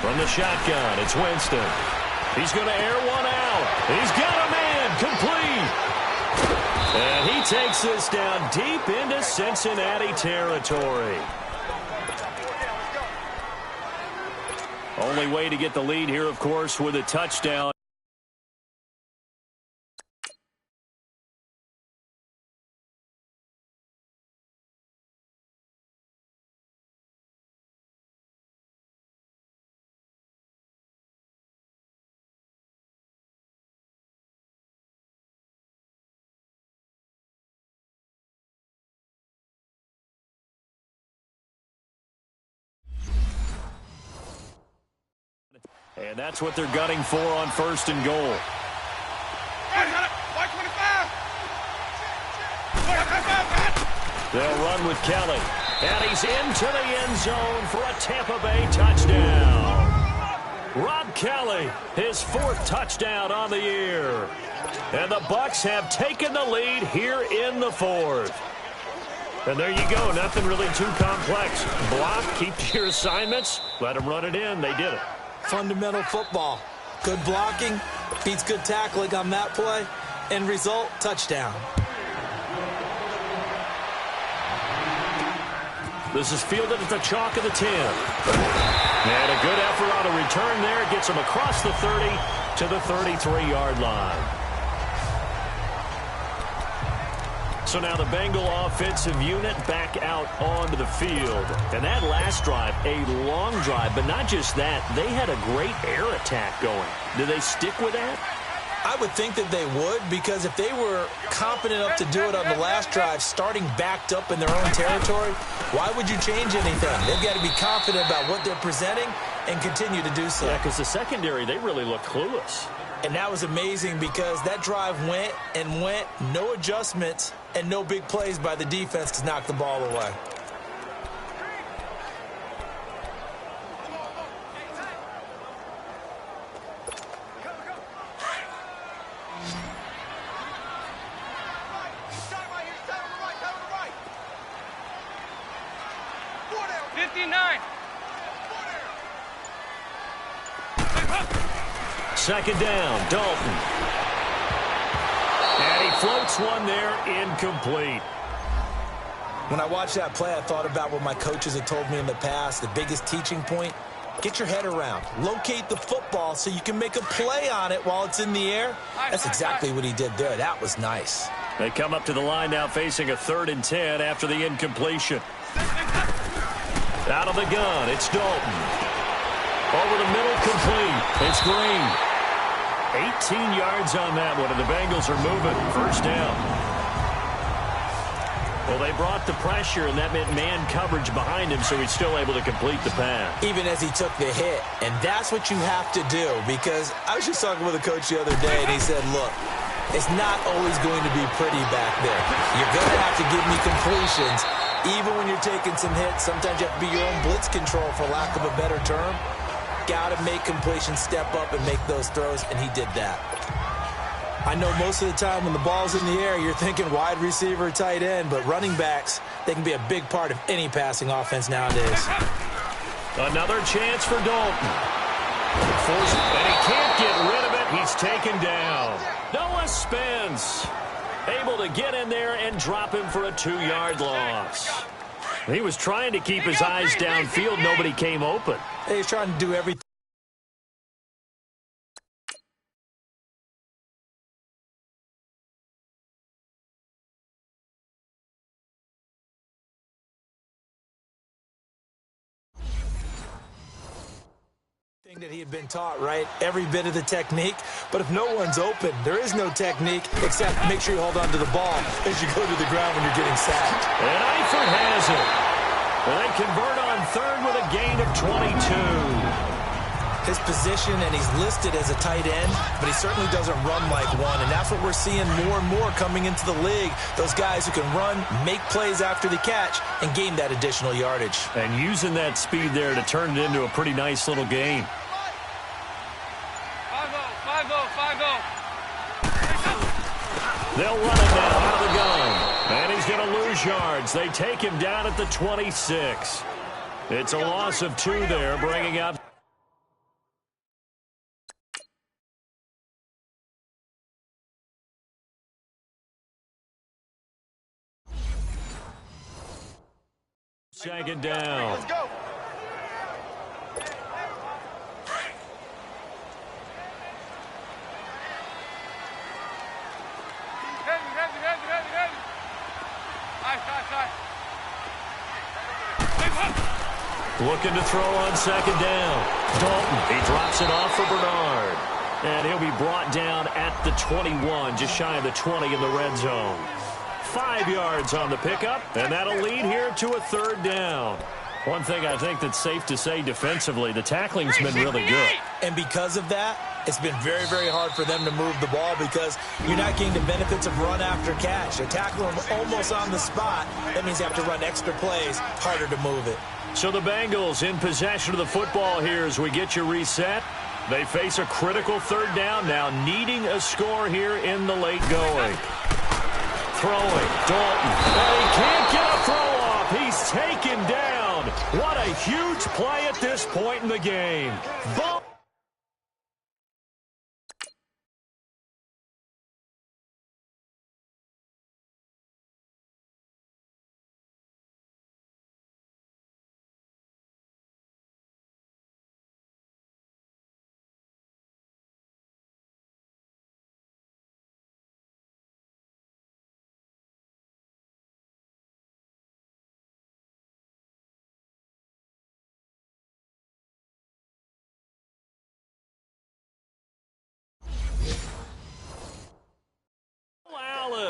From the shotgun, it's Winston. He's going to air one out. He's got a man complete. And he takes this down deep into Cincinnati territory. Only way to get the lead here, of course, with a touchdown. And that's what they're gunning for on 1st and goal. They'll run with Kelly. And he's into the end zone for a Tampa Bay touchdown. Rob Kelly, his 4th touchdown on the year. And the Bucs have taken the lead here in the 4th. And there you go. Nothing really too complex. Block, keep to your assignments, let them run it in. They did it. Fundamental football. Good blocking beats good tackling on that play. End result, touchdown. This is fielded at the chalk of the 10. And a good effort on a return there. Gets him across the 30 to the 33-yard line. So now the Bengal offensive unit back out onto the field. And that last drive, a long drive, but not just that. They had a great air attack going. Do they stick with that? I would think that they would, because if they were confident enough to do it on the last drive, starting backed up in their own territory, why would you change anything? They've got to be confident about what they're presenting and continue to do so. Yeah, because the secondary, they really look clueless. And that was amazing because that drive went and went, no adjustments and no big plays by the defense to knock the ball away. Second down, Dalton. And he floats one there, incomplete. When I watched that play, I thought about what my coaches had told me in the past. The biggest teaching point, get your head around. Locate the football so you can make a play on it while it's in the air. That's exactly what he did there. That was nice. They come up to the line now facing a 3rd and 10 after the incompletion. Out of the gun, it's Dalton. Over the middle, complete. It's Green. 18 yards on that one, and the Bengals are moving. First down. Well, they brought the pressure, and that meant man coverage behind him, so he's still able to complete the pass. Even as he took the hit, and that's what you have to do, because I was just talking with a coach the other day, and he said, look, it's not always going to be pretty back there. You're going to have to give me completions, even when you're taking some hits. Sometimes you have to be your own blitz control, for lack of a better term. Got to make completions, step up, and make those throws, and he did that. I know most of the time when the ball's in the air, you're thinking wide receiver, tight end, but running backs, they can be a big part of any passing offense nowadays. Another chance for Dalton. And he can't get rid of it. He's taken down. Noah Spence able to get in there and drop him for a 2-yard loss. He was trying to keep his eyes downfield. Nobody came open. He's trying to do everything. That he had been taught, right? Every bit of the technique. But if no one's open, there is no technique except make sure you hold on to the ball as you go to the ground when you're getting sacked. And Eifert has it. And they convert on 3rd with a gain of 22. His position, and he's listed as a tight end, but he certainly doesn't run like one, and that's what we're seeing more and more coming into the league. Those guys who can run, make plays after the catch, and gain that additional yardage. And using that speed there to turn it into a pretty nice little gain. 5-0, 5-0. They'll run it now out of the gun. And he's going to lose yards. They take him down at the 26. It's a loss of 2 there, bringing up second down. Let's go. Heavy. Looking to throw on second down. Dalton, he drops it off for Bernard. And he'll be brought down at the 21, just shy of the 20 in the red zone. 5 yards on the pickup, and that'll lead here to a 3rd down. One thing I think that's safe to say defensively, the tackling's been really good. And because of that, it's been very, very hard for them to move the ball because you're not getting the benefits of run after catch. They're tackling them almost on the spot. That means you have to run extra plays, harder to move it. So the Bengals in possession of the football here as we get you reset. They face a critical 3rd down now, needing a score here in the late going. Throwing, Dalton. And he can't get a throw off. He's taken down. What a huge play at this point in the game.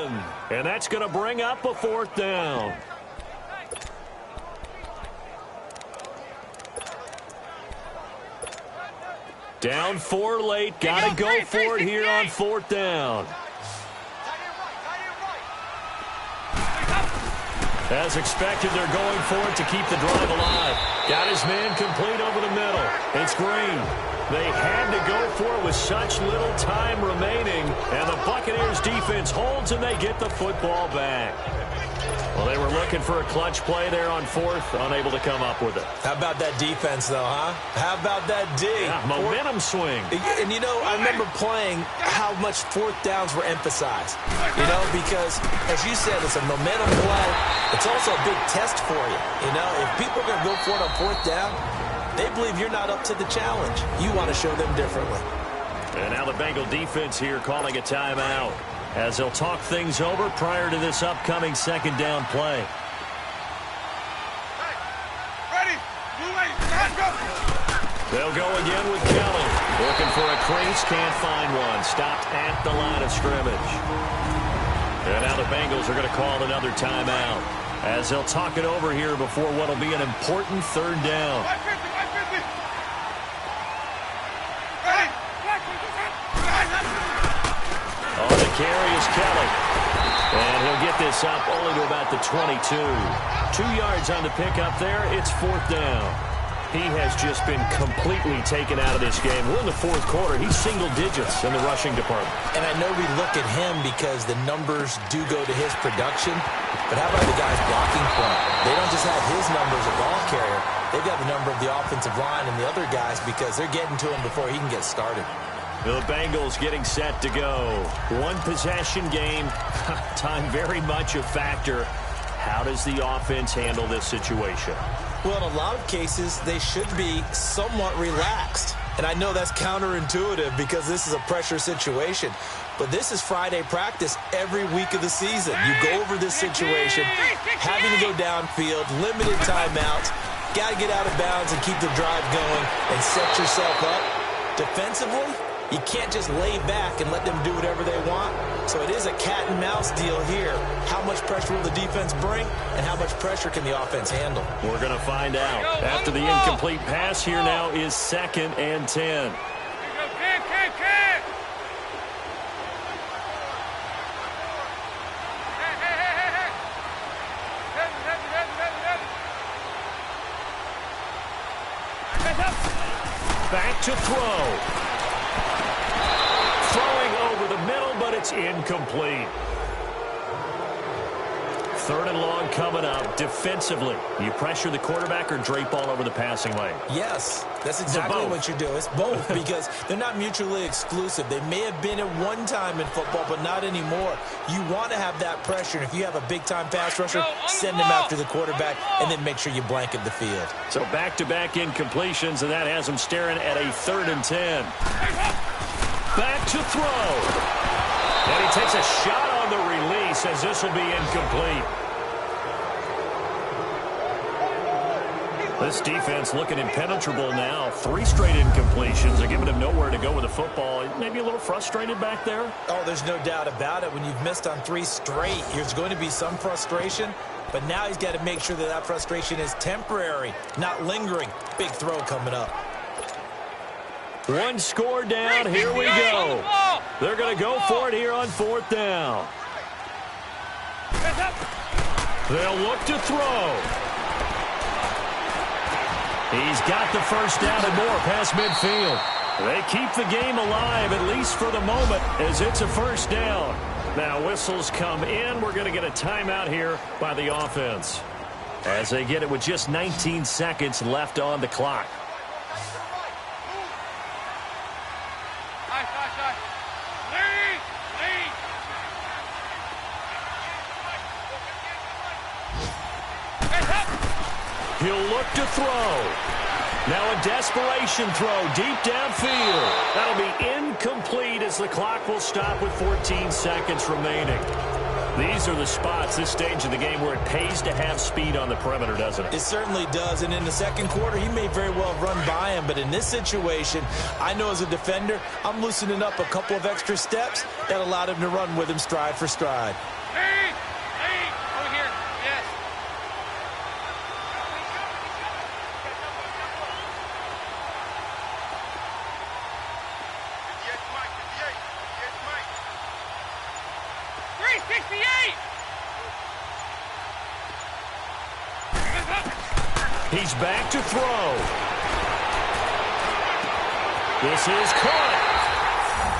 run. And that's going to bring up a 4th down. Down 4 late. Got to go for it here on 4th down. As expected, they're going for it to keep the drive alive. Got his man complete over the middle. It's Green. They had to go for it with such little time remaining, and the Buccaneers defense holds and they get the football back. Well, they were looking for a clutch play there on 4th, unable to come up with it. How about that defense, though, huh? How about that D? Yeah, momentum swing. And, you know, I remember playing how much 4th downs were emphasized, you know, because, as you said, it's a momentum play. It's also a big test for you. You know, if people are going to go for it on 4th down, they believe you're not up to the challenge. You want to show them differently. And now the Bengal defense here calling a timeout as they'll talk things over prior to this upcoming 2nd down play. Ready? Let's go. They'll go again with Kelly. Looking for a crease, can't find one. Stopped at the line of scrimmage. And now the Bengals are going to call another timeout as they'll talk it over here before what will be an important 3rd down. 550. Ready? On the carry is Kelly. And he'll get this up only to about the 22. 2 yards on the pickup there. It's 4th down. He has just been completely taken out of this game. We're in the 4th quarter. He's single digits in the rushing department. And I know we look at him because the numbers do go to his production. But how about the guy's blocking point? They don't just have his numbers as a ball carrier. They've got the number of the offensive line and the other guys because they're getting to him before he can get started. The Bengals getting set to go. 1 possession game. Time very much a factor. How does the offense handle this situation? Well, in a lot of cases, they should be somewhat relaxed. And I know that's counterintuitive because this is a pressure situation. But this is Friday practice every week of the season. You go over this situation, having to go downfield, limited timeouts, got to get out of bounds and keep the drive going and set yourself up. Defensively, you can't just lay back and let them do whatever they want. So it is a cat and mouse deal here. How much pressure will the defense bring and how much pressure can the offense handle? We're going to find out. After the incomplete pass, here now is 2nd and 10. Back to throw. Throwing over the middle, but it's incomplete. 3rd and long coming up. Defensively, you pressure the quarterback or drape all over the passing lane? Yes, that's exactly what you do. It's both because they're not mutually exclusive. They may have been at one time in football, but not anymore. You want to have that pressure. And if you have a big-time pass rusher, send him after the quarterback and then make sure you blanket the field. So back-to-back incompletions, and that has them staring at a 3rd and 10. Back to throw. And he takes a shot on the release as this will be incomplete. This defense looking impenetrable now. 3 straight incompletions. They're giving him nowhere to go with the football. Maybe a little frustrated back there? Oh, there's no doubt about it. When you've missed on 3 straight, there's going to be some frustration. But now he's got to make sure that that frustration is temporary, not lingering. Big throw coming up. 1 score down. Here we go. They're going to go for it here on 4th down. They'll look to throw. He's got the 1st down and more past midfield. They keep the game alive, at least for the moment, as it's a 1st down. Now whistles come in. We're going to get a timeout here by the offense as they get it with just 19 seconds left on the clock. He'll look to throw. Now a desperation throw deep downfield. That'll be incomplete as the clock will stop with 14 seconds remaining. These are the spots, this stage of the game, where it pays to have speed on the perimeter, doesn't it? It certainly does, and in the second quarter, he may very well run by him, but in this situation, I know as a defender, I'm loosening up a couple of extra steps that allowed him to run with him stride for stride. Hey, over here, yes. He's back to throw. This is caught.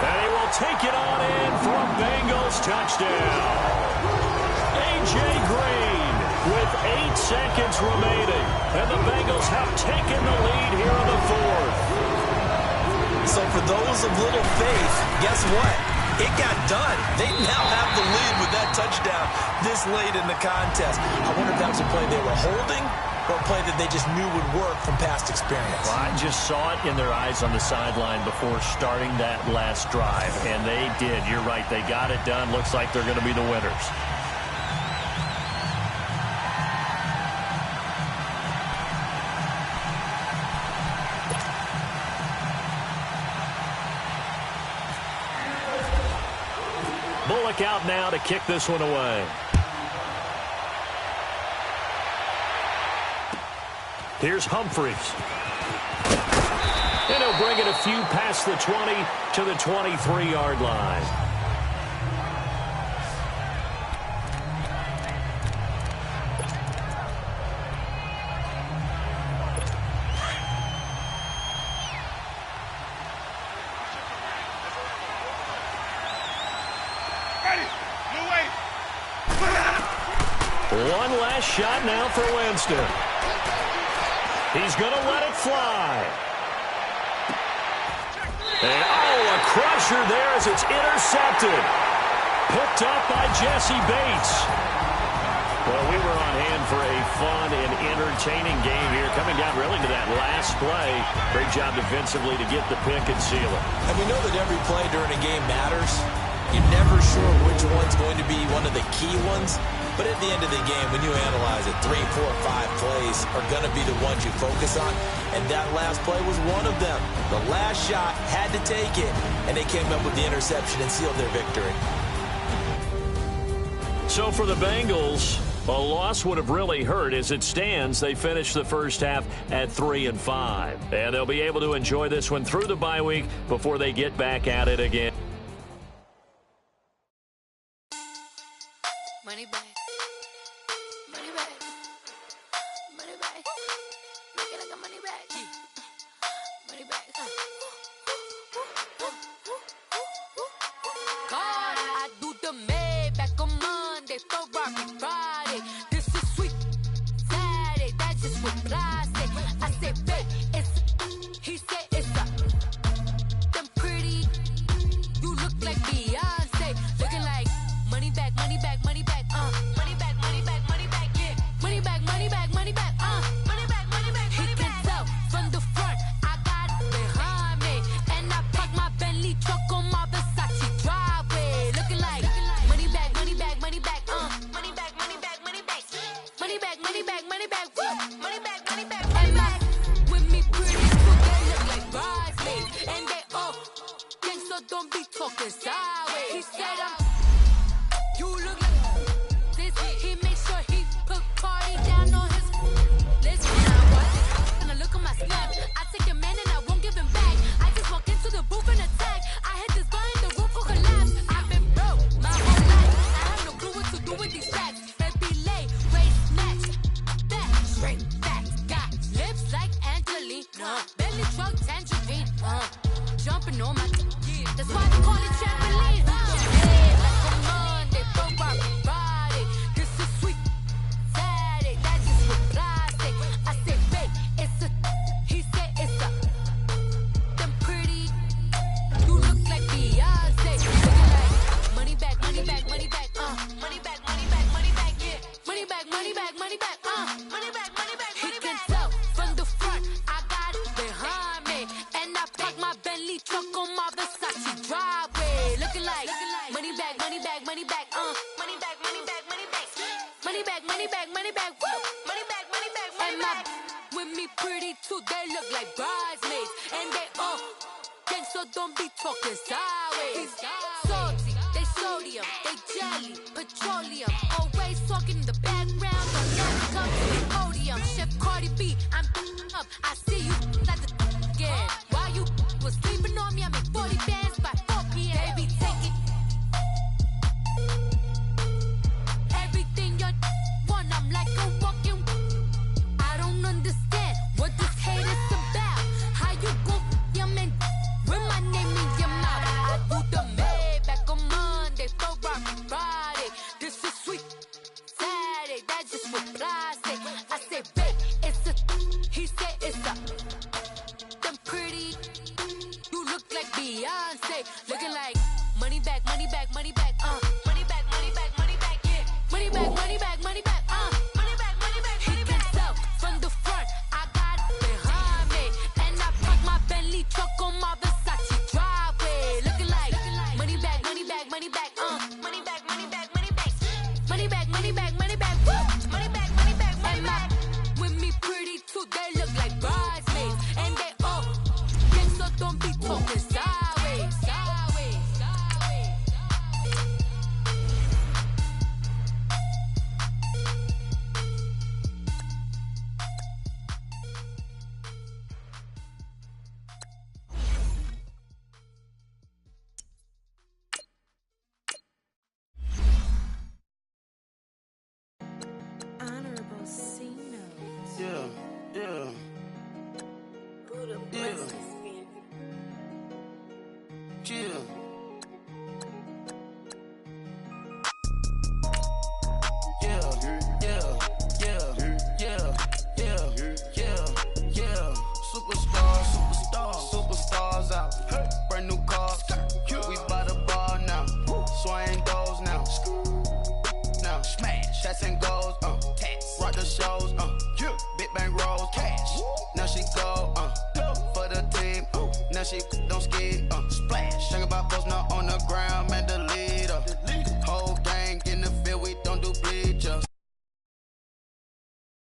And he will take it on in for a Bengals touchdown. A.J. Green with 8 seconds remaining. And the Bengals have taken the lead here in the fourth. So for those of little faith, guess what? It got done. They now have the lead with that touchdown this late in the contest. I wonder if that was a play they were holding or a play that they just knew would work from past experience. Well, I just saw it in their eyes on the sideline before starting that last drive, and they did. You're right. They got it done. Looks like they're going to be the winners. Bullock out now to kick this one away. Here's Humphries. And he'll bring it a few past the 20 to the 23-yard line. One last shot now for Winston. He's going to let it fly. And, a crusher there as it's intercepted. Picked up by Jesse Bates. Well, we were on hand for a fun and entertaining game here. Coming down really to that last play. Great job defensively to get the pick and seal it. And we know that every play during a game matters. You're never sure which one's going to be one of the key ones. But at the end of the game, when you analyze it, 3, 4, 5 plays are going to be the ones you focus on. And that last play was one of them. The last shot had to take it, and they came up with the interception and sealed their victory. So for the Bengals, a loss would have really hurt. As it stands, they finished the first half at 3-5. And they'll be able to enjoy this one through the bye week before they get back at it again. Money back. Money back. Money back. Make it like a money back. Money back. God, I do the Maybach on Monday, Ferrari Friday. This is sweet Saturday. That's just what I say. I said, babe, it's. He said it's a. Them pretty. You look like Beyonce. Looking like money back, money back, money back. Money back, money back, money back, yeah. Money back, money back, money back, money back, money back, money back. He can tell from the front, I got it behind me. And I park my Bentley truck on my Versace driveway. Looking like money back, money back, money back, money back, money back, money back. Money back, money back, money back, money back, money back. back, money back, money back, woo! Money back, money back, money back. With me pretty too, they look like bridesmaids. And they all gang, so don't be talking sideways. Salty, they sodium, they jelly, petroleum. Always talking in the background, don't never come to the podium. Chef Cardi B, I'm up, I see you like the again. While you was sleeping on me, I make 40 bands by 4 p.m. They be taking everything you want, I'm like a walking. I don't understand what this hate is about. How you go your man with my name in your mouth? I do the Maybach on Monday, for Rocky Friday. This is sweet Saturday, that's just what plastic. I say, babe, it's a, he said it's a. Them pretty, you look like Beyonce, looking like money back, money back, money back, money back, money back, money back, yeah, money back, money back, money back, money back, money back, money back. He can tell from the front, I got it behind me, and I park my Bentley truck on my Versace driveway, looking like money back, money back, money back, money back, money back, money back, money back, money back, money back, woo! Money back, money back, money back. With me pretty too, they look like bridesmaids, and they all gang, so don't be talking sideways, sideways, sideways. Honorable C notes. Yeah, yeah, Buddha yeah, bless this man. yeah. Superstars out. Brand new cars. We by the bar now. Swaying doors now. Now smash. Tats and goals. Rock the shows. Big bang rolls. Cash. Now she go. For the team. Now she.